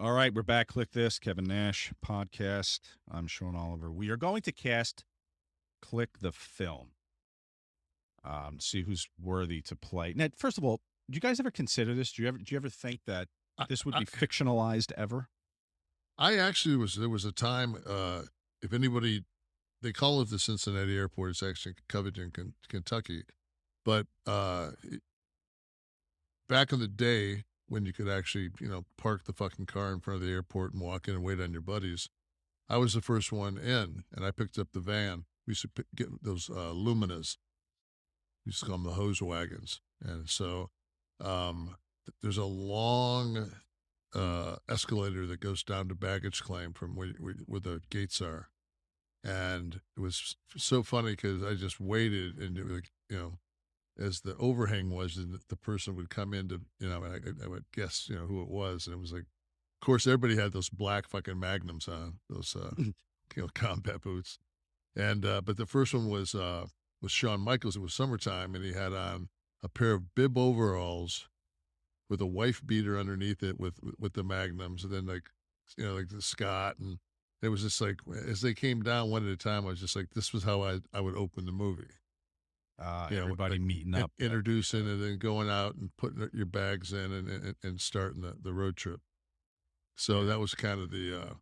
All right, we're back. Click this, Kevin Nash podcast. I'm Sean Oliver. We are going to cast Kliq the film. See who's worthy to play. Now, first of all, do you guys ever consider this? Do you ever think that this would be fictionalized ever? I actually there was a time, if anybody, they call it the Cincinnati Airport. It's actually Covington, Kentucky. But back in the day when you could actually, park the fucking car in front of the airport and walk in and wait on your buddies, I was the first one in, and I picked up the van. We used to get those Luminas. We used to call them the hose wagons. And so there's a long escalator that goes down to baggage claim from where the gates are. And it was so funny because I just waited, and it was, as the overhang was, and the person would come in to, I would guess, who it was. And it was like, of course, everybody had those black fucking Magnums on, those, combat boots. And, but the first one was Shawn Michaels. It was summertime, and he had on a pair of bib overalls with a wife beater underneath it with the Magnums. And then like the Scott, and it was just like, as they came down one at a time, I was just like, this was how I would open the movie. Everybody meeting up, introducing, and then going out and putting your bags in and starting the road trip. So that was kind of the,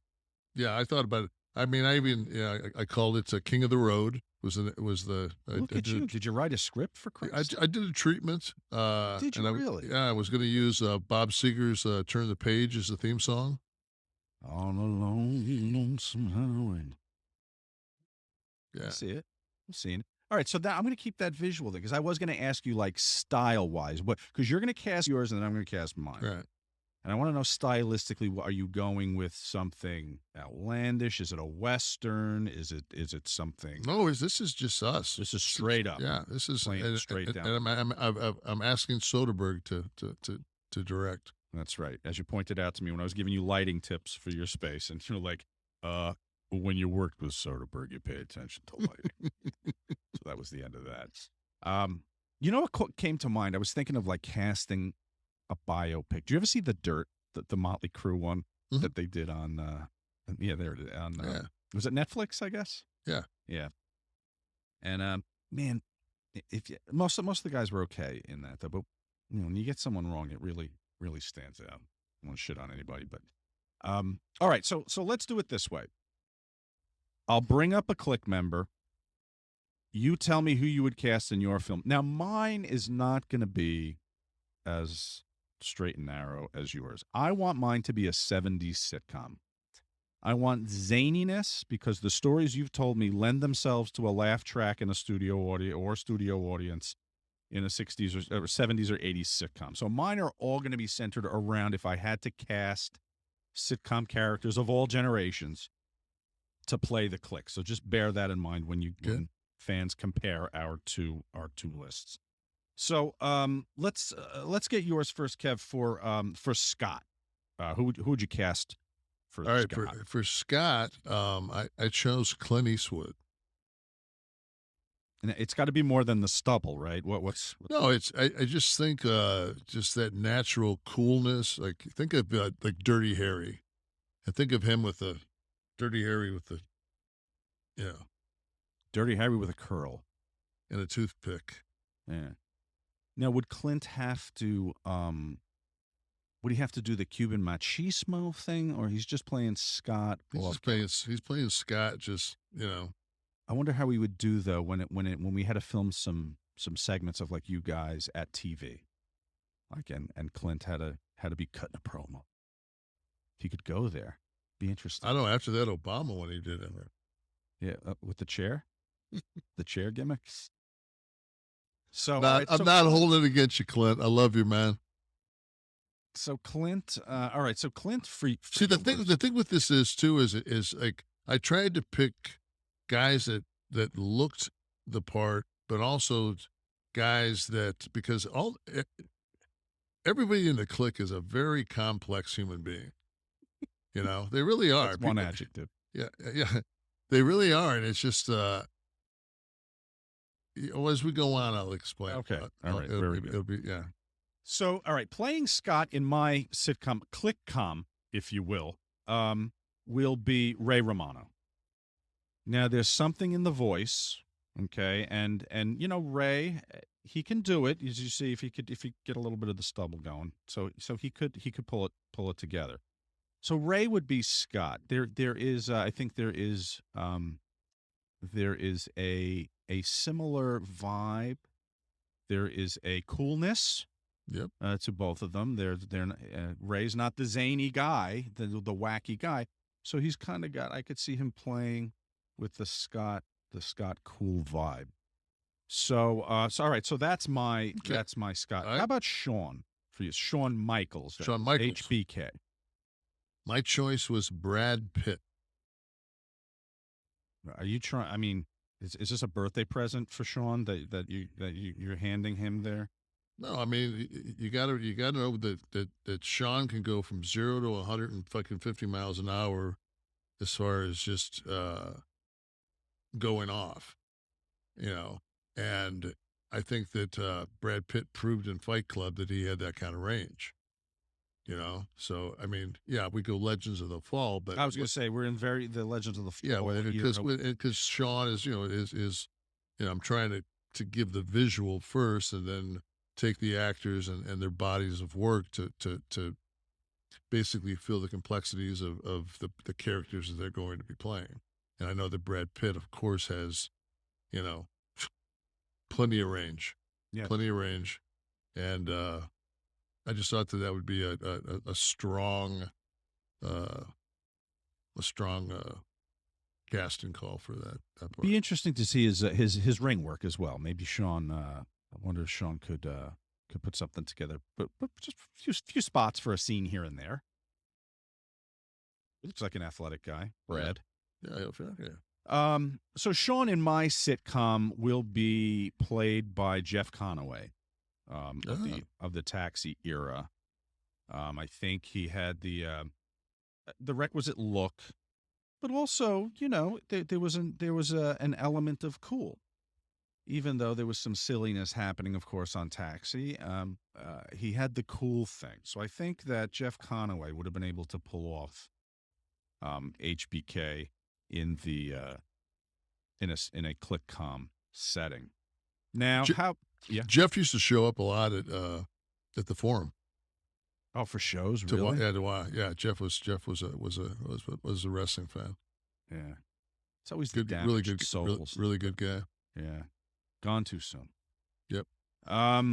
I thought about it. I mean, I even, I called it King of the Road. Look at you. Did you write a script for Christ? I did a treatment. Did you really? Yeah, I was going to use Bob Seger's Turn the Page as the theme song. On a long, lonesome highway. Yeah. I see it. I'm seeing it. All right, so I'm going to keep that visual there, because I was going to ask you, like, style-wise, because you're going to cast yours and then I'm going to cast mine. Right. And I want to know stylistically, are you going with something outlandish? Is it a Western? Is it something? No, this is just us. This is straight up. Yeah, this is straight down. And I'm asking Soderbergh to direct. That's right. As you pointed out to me when I was giving you lighting tips for your space, and you're like, when you worked with Soderbergh, you pay attention to lighting. So that was the end of that. You know what came to mind? I was thinking of like casting a biopic. Do you ever see The Dirt, the Motley Crue one that they did on? There it is. Was it Netflix? I guess. Yeah. Yeah. And man, most of the guys were okay in that though, but when you get someone wrong, it really stands out. I don't want to shit on anybody, but all right. So let's do it this way. I'll bring up a Kliq member. You tell me who you would cast in your film. Now, mine is not going to be as straight and narrow as yours. I want mine to be a 70s sitcom. I want zaniness, because the stories you've told me lend themselves to a laugh track in a studio audience in a 60s or 70s or 80s sitcom. So mine are all going to be centered around, if I had to cast sitcom characters of all generations to play the Kliq. So just bear that in mind when fans compare our two lists. So let's get yours first, Kev, for Scott. Who would you cast for Scott? All right, for Scott, I chose Clint Eastwood. And it's got to be more than the stubble, right? No, it's I just think just that natural coolness. Like, think of like Dirty Harry. I think of him with the Dirty Harry with the Dirty Harry with a curl and a toothpick. Yeah. Now, would Clint have to? Would he have to do the Cuban machismo thing, or he's just playing Scott? He's playing Scott. Just I wonder how he would do though when we had to film some segments of like you guys at TV, like and Clint had to be cutting a promo. If he could go there, be interesting. I don't know. After that Obama one he did in there. Yeah, with the chair, the chair gimmicks. So I'm not holding it against you, Clint. I love you, man. So Clint, all right. So Clint, See, the thing with this is like I tried to pick guys that looked the part, but also guys that, because everybody in the Kliq is a very complex human being. They really are. That's one adjective. Yeah. They really are, and it's just as we go on, I'll explain. Okay, all right, it'll be. So, all right, playing Scott in my sitcom Kliq-com, if you will be Ray Romano. Now, there's something in the voice, okay, and Ray, he can do it. As you see, if he could get a little bit of the stubble going, so he could pull it together. So Ray would be Scott. There is I think there is a similar vibe. There is a coolness Yep. to both of them. Ray's not the zany guy, the wacky guy. So he's kind of got. I could see him playing with the Scott cool vibe. So all right. So that's my Scott. All right. How about Shawn for you? Shawn Michaels. Shawn Michaels. HBK. My choice was Brad Pitt. Are you trying? I mean, is this a birthday present for Shawn that you're handing him there? No, I mean you gotta know that Shawn can go from 0 to 150 miles an hour, as far as just going off, and I think that Brad Pitt proved in Fight Club that he had that kind of range. So I mean, yeah, we go Legends of the Fall, but I was going to say we're in the Legends of the Fall. yeah, because Shawn is I'm trying to give the visual first, and then take the actors and their bodies of work to basically feel the complexities of the characters that they're going to be playing. And I know that Brad Pitt, of course, has plenty of range, and I just thought that would be a strong casting call for that part. Be interesting to see his ring work as well. Maybe Shawn. I wonder if Shawn could put something together, but just a few spots for a scene here and there. He looks like an athletic guy, Brad. Yeah. So Shawn in my sitcom will be played by Jeff Conaway, of the Taxi era. I think he had the requisite look, but also, there was an element of cool, even though there was some silliness happening, of course, on Taxi. He had the cool thing. So I think that Jeff Conaway would have been able to pull off HBK in a Kliq setting. Now, Jeff used to show up a lot at the Forum. Oh, for shows, really? Yeah. Jeff was a wrestling fan. Yeah, it's always good, the really good souls. really good guy. Yeah, gone too soon. Yep. How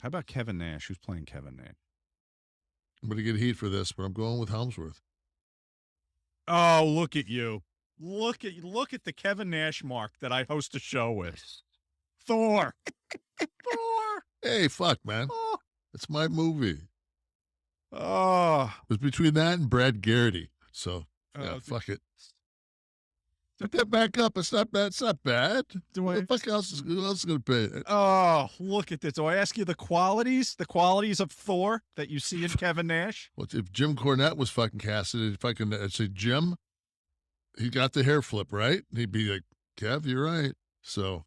about Kevin Nash? Who's playing Kevin Nash? I'm going to get heat for this, but I'm going with Helmsworth. Oh, look at you! Look at the Kevin Nash mark that I host a show with. Thor. Thor. Hey, fuck, man. Oh. It's my movie. Oh. It was between that and Brad Garrity. So, fuck it. Put that back up. It's not bad. It's not bad. Who else is going to pay it? Oh, look at this. Do I ask you the qualities of Thor that you see in Kevin Nash? Well, if Jim Cornette was fucking casted, if I can say Jim, he got the hair flip, right? He'd be like, Kev, you're right. So,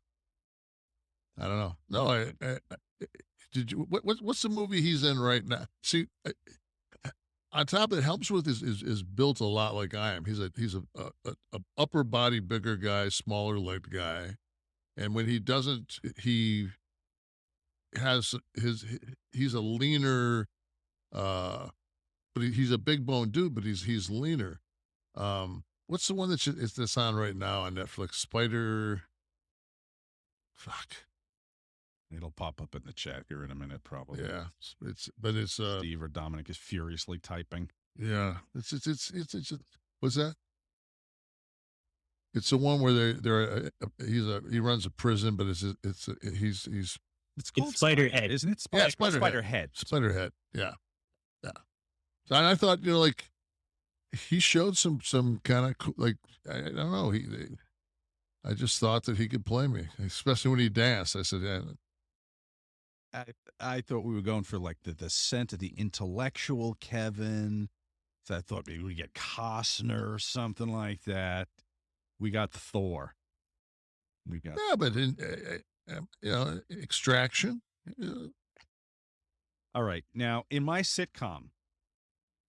I don't know. No, did you? What's the movie he's in right now? See, on top of it, Helmsworth is built a lot like I am. He's a upper body bigger guy, smaller legged guy, and when he doesn't, he has he's a leaner, but he's a big bone dude, but he's leaner. What's the one that's on right now on Netflix? Spider. Fuck. It'll pop up in the chat here in a minute, probably. Yeah, it's Steve or Dominic is furiously typing. Yeah, it's what's that? It's the one where he runs a prison, but it's called Spiderhead, isn't it? Spiderhead. Spiderhead. Yeah. And I thought, like he showed some kind of like I don't know I just thought that he could play me, especially when he danced. I said, yeah. I thought we were going for like the scent of the intellectual Kevin. So I thought maybe we get Costner or something like that. We got Thor. But in Extraction. All right, now in my sitcom,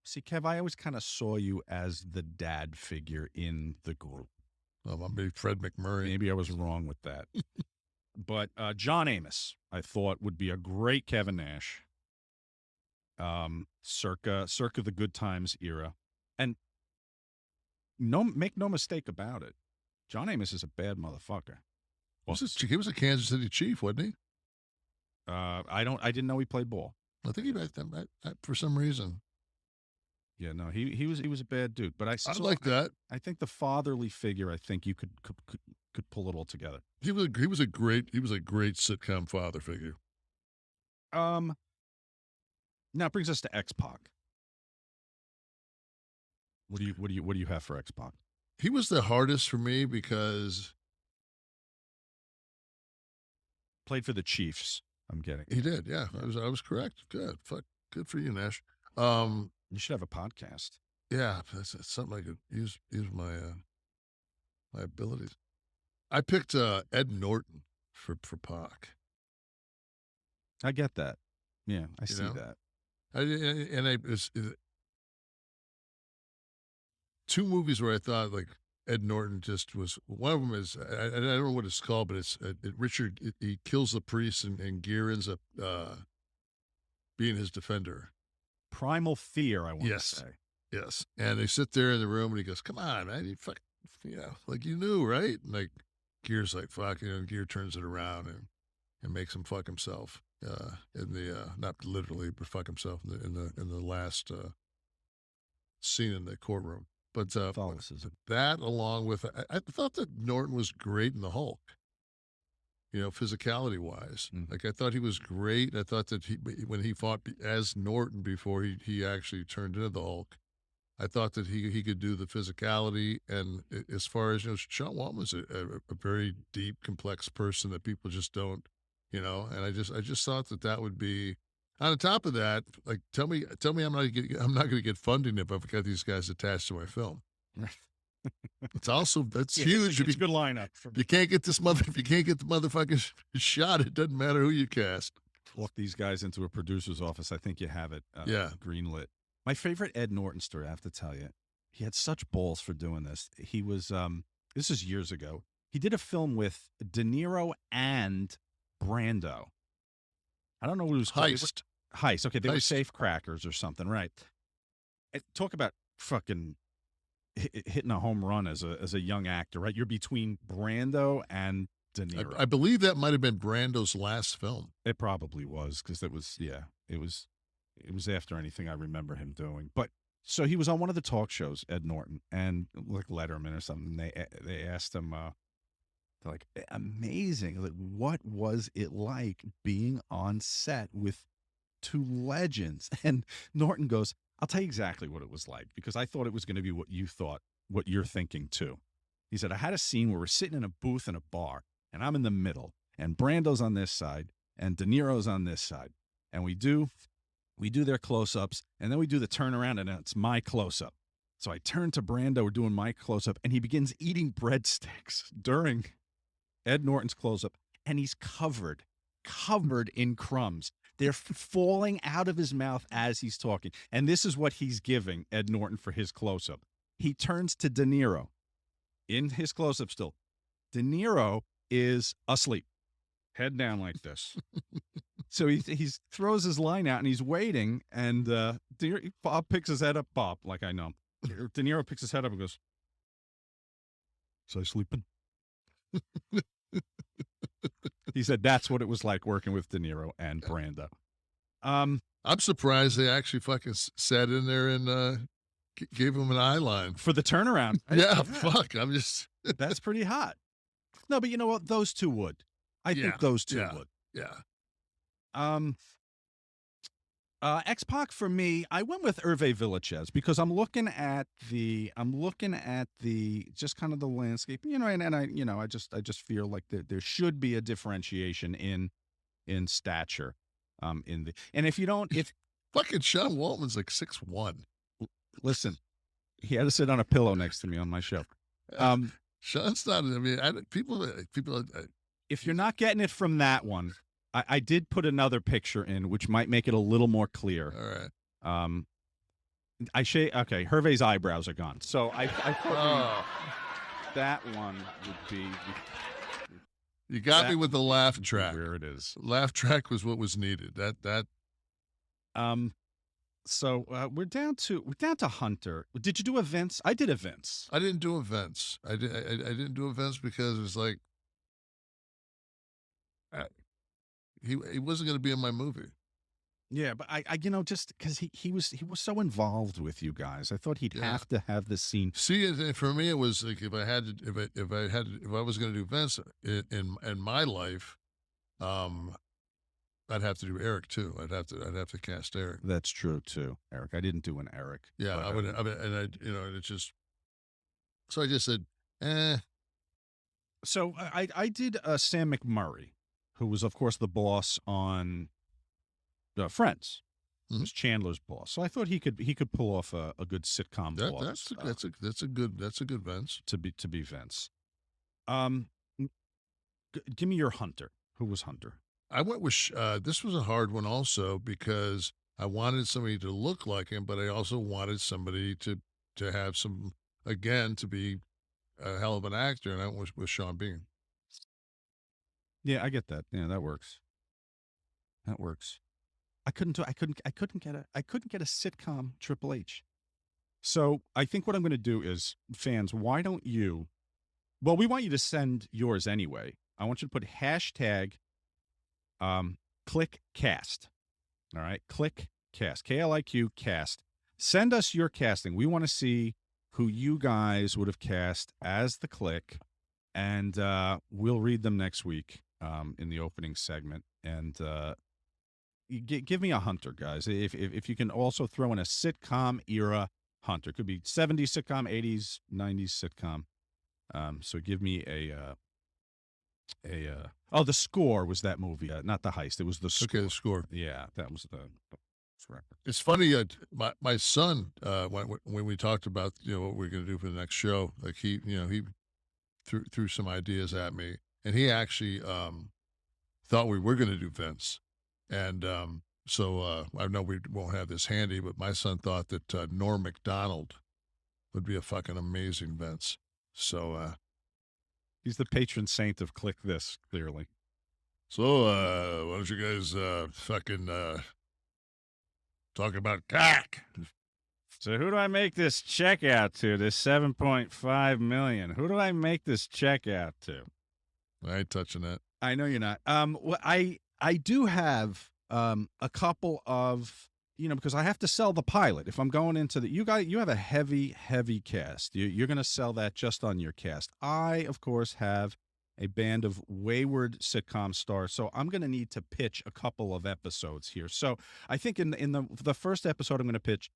See, Kev, I always kind of saw you as the dad figure in the group. Maybe Fred McMurray. Maybe I was wrong with that. But John Amos, I thought would be a great Kevin Nash. Circa the Good Times era, and make no mistake about it, John Amos is a bad motherfucker. He was a Kansas City Chief, wasn't he? I didn't know he played ball. I think he for some reason. Yeah, no, he was a bad dude. But I like that. I think the fatherly figure. I think you could pull it all together. He was a great sitcom father figure. Now it brings us to XPac. What do you have for XPac? He was the hardest for me because played for the Chiefs. I'm getting. He did, yeah. I was correct. Good, good for you, Nash. You should have a podcast. Yeah, that's something I could use my my abilities. I picked Ed Norton for Pac. I get that. Yeah, I see that. Two movies where I thought like Ed Norton just was. One of them is I don't know what it's called, but it's Richard. He kills the priest and Gere ends up being his defender. Primal Fear, I want to say. Yes, and they sit there in the room and he goes, "Come on, man, you fuck, like you knew, right?" And like Gere's like, "Fuck," Gere turns it around and makes him fuck himself. In the not literally, but fuck himself in the last scene in the courtroom. But that along with I thought that Norton was great in the Hulk. Physicality wise, like I thought he was great. I thought that when he fought as Norton before he actually turned into the Hulk, I thought that he could do the physicality. And as far as Sean Waltman was a very deep, complex person that people just don't. And I just thought that would be on top of that. Like, tell me, I'm not going to get funding if I've got these guys attached to my film. That's huge. It's a good lineup. If you can't get the motherfucking shot, it doesn't matter who you cast. Walk these guys into a producer's office. I think you have it. Greenlit. My favorite Ed Norton story, I have to tell you, he had such balls for doing this. He was, this is years ago. He did a film with De Niro and Brando. I don't know what it was called. Heist. Okay, they were safe crackers or something, right? Talk about fucking hitting a home run as a young actor, right? You're between Brando and De Niro. I believe that might have been Brando's last film. It probably was because it was after anything I remember him doing. But so he was on one of the talk shows, Ed Norton, and like Letterman or something. They asked him, they're like, amazing. Like, what was it like being on set with two legends? And Norton goes, I'll tell you exactly what it was like because I thought it was going to be what you're thinking too. He said, I had a scene where we're sitting in a booth in a bar and I'm in the middle and Brando's on this side and De Niro's on this side. And we do their close-ups and then we do the turnaround and it's my close-up. So I turn to Brando, we're doing my close-up and he begins eating breadsticks during Ed Norton's close-up and he's covered in crumbs. They're falling out of his mouth as he's talking. And this is what he's giving Ed Norton for his close-up. He turns to De Niro in his close-up still. De Niro is asleep, head down like this. So he throws his line out and he's waiting. And Bob picks his head up. Bob, like I know. De Niro picks his head up and goes, "So I sleeping?" He said that's what it was like working with De Niro and Brando. I'm surprised they actually fucking sat in there and gave him an eye line for the turnaround. Yeah, fuck. I'm just that's pretty hot. No, but you know what? Those two would. I think those two would. Yeah. XPac for me, I went with Hervé Villachez because I'm looking at the just kind of the landscape, and I just feel like there should be a differentiation in stature, and if fucking Sean Waltman's like 6'1". Listen, he had to sit on a pillow next to me on my show. Sean's not. I mean, people. If you're not getting it from that one. I did put another picture in, which might make it a little more clear. All right. Okay, Hervé's eyebrows are gone. So I thought that one would be You got me with the laugh track. where it is. Laugh track was what was needed. That So we're down to Hunter. Did you do events? I did events. I didn't do events. I didn't do events because it was like he wasn't going to be in my movie. Yeah, but I just because he was so involved with you guys, I thought he'd have to have this scene. See, for me, it was like if I was going to do events in my life, I'd have to do Eric too. I'd have to cast Eric. That's true too, Eric. I didn't do an Eric. Yeah, but, I would. And it's just. So I just said, eh. So I did Sam McMurray, who was of course the boss on Friends. Mhm. Was Chandler's boss. So I thought he could pull off a good sitcom boss. That's a good Vince. To be Vince. Give me your Hunter. Who was Hunter? I went with this was a hard one also because I wanted somebody to look like him, but I also wanted somebody to have some to be a hell of an actor, and I went with Sean Bean. Yeah, I get that. Yeah, that works. That works. I couldn't get a sitcom Triple H. So I think what I'm going to do is, fans, why don't you? Well, we want you to send yours anyway. I want you to put hashtag Kliq cast. All right, Kliq cast, KLIQ cast. Send us your casting. We want to see who you guys would have cast as the Kliq, and we'll read them next week in the opening segment. And give me a Hunter, guys. If you can also throw in a sitcom era Hunter, could be 70s sitcom, 80s, 90s sitcom. So give me the Score was that movie, not The Heist. It was The Score. Okay, The Score. Yeah, that was the. It's funny. My son, when we talked about what we're going to do for the next show, like he threw some ideas at me, and he actually thought we were going to do Vince, and so I know we won't have this handy, but my son thought that Norm Macdonald would be a fucking amazing Vince. So he's the patron saint of Kliq this, clearly. So why don't you guys fucking talk about CAC? So who do I make this check out to? This $7.5 million. Who do I make this check out to? I ain't touching that. I know you're not. Well, I do have a couple of, because I have to sell the pilot. If I'm going into you have a heavy cast. You're going to sell that just on your cast. I, of course, have a band of wayward sitcom stars, so I'm going to need to pitch a couple of episodes here. So I think in the first episode, I'm going to pitch.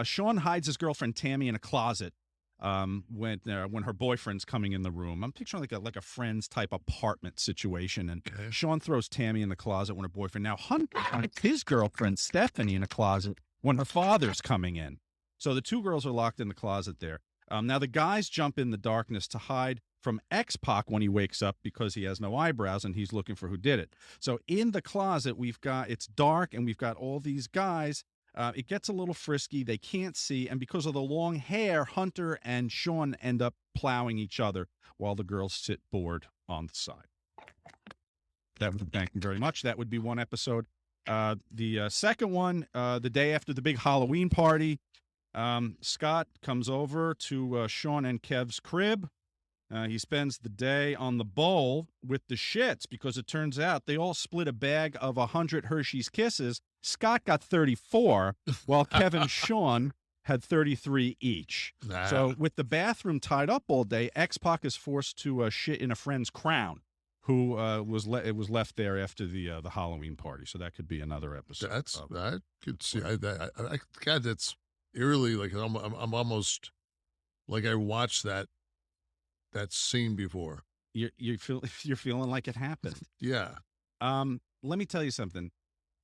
Sean hides his girlfriend Tammy in a closet when her boyfriend's coming in the room. I'm picturing like a Friends type apartment situation, and Sean throws Tammy in the closet when her boyfriend. Now Hunter hides his girlfriend Stephanie in a closet when her father's coming in. So the two girls are locked in the closet there. Now the guys jump in the darkness to hide from XPac when he wakes up because he has no eyebrows and he's looking for who did it. So in the closet, it's dark and we've got all these guys. It gets a little frisky. They can't see. And because of the long hair, Hunter and Sean end up plowing each other while the girls sit bored on the side. Thank you very much. That would be one episode. The second one, the day after the big Halloween party, Scott comes over to Sean and Kev's crib. He spends the day on the bowl with the shits because it turns out they all split a bag of 100 Hershey's Kisses. Scott got 34, while Kevin and Sean had 33 each. Nah. So with the bathroom tied up all day, X-Pac is forced to shit in a friend's crown, who was left there after the Halloween party. So that could be another episode. I could see. God, that's eerily like I'm almost like I watched that scene before. You're feeling like it happened. Yeah. Let me tell you something.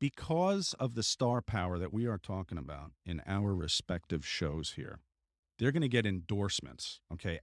Because of the star power that we are talking about in our respective shows here, they're going to get endorsements. Okay,